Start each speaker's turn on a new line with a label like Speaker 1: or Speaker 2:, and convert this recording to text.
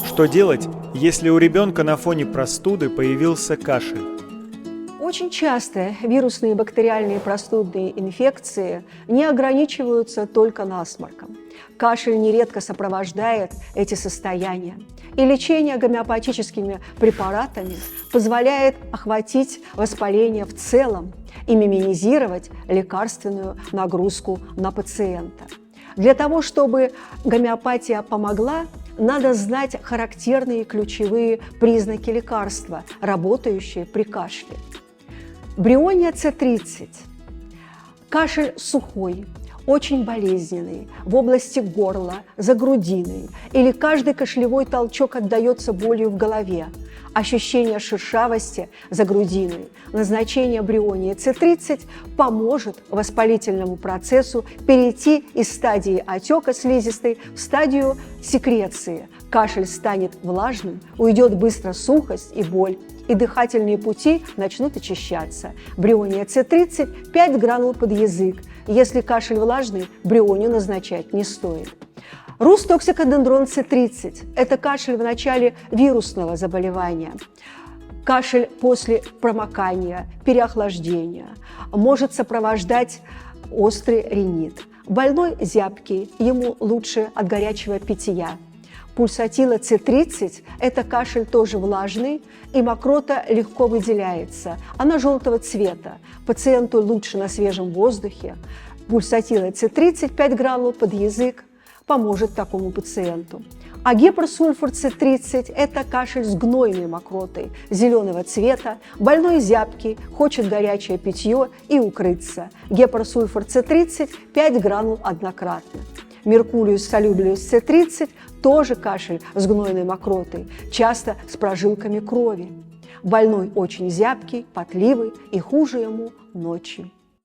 Speaker 1: Что делать, если у ребенка на фоне простуды появился кашель?
Speaker 2: Очень часто вирусные и бактериальные простудные инфекции не ограничиваются только насморком. Кашель нередко сопровождает эти состояния. И лечение гомеопатическими препаратами позволяет охватить воспаление в целом и минимизировать лекарственную нагрузку на пациента. Для того, чтобы гомеопатия помогла, надо знать характерные ключевые признаки лекарства, работающие при кашле. Бриония С30. Кашель сухой, очень болезненный, в области горла, за грудиной, или каждый кашлевой толчок отдается болью в голове, ощущение шершавости за грудиной. Назначение брионии С30 поможет воспалительному процессу перейти из стадии отека слизистой в стадию секреции. Кашель станет влажным, уйдет быстро сухость и боль, и дыхательные пути начнут очищаться. Бриония С30 – 5 гранул под язык. Если кашель влажный, брионию назначать не стоит. Рустоксикодендрон С30 – это кашель в начале вирусного заболевания. Кашель после промокания, переохлаждения, может сопровождать острый ринит. Больной зябкий, ему лучше от горячего питья. Пульсатила С30 – это кашель тоже влажный, и мокрота легко выделяется. Она желтого цвета. Пациенту лучше на свежем воздухе. Пульсатила С30 5 гранул под язык поможет такому пациенту. А гиперсульфур С30 – это кашель с гнойной мокротой, зеленого цвета, больной зябкий, хочет горячее питье и укрыться. Гиперсульфур С30 – 5 гранул однократно. Меркуриус солюбилиус С30 – тоже кашель с гнойной мокротой, часто с прожилками крови. Больной очень зябкий, потливый и хуже ему ночью.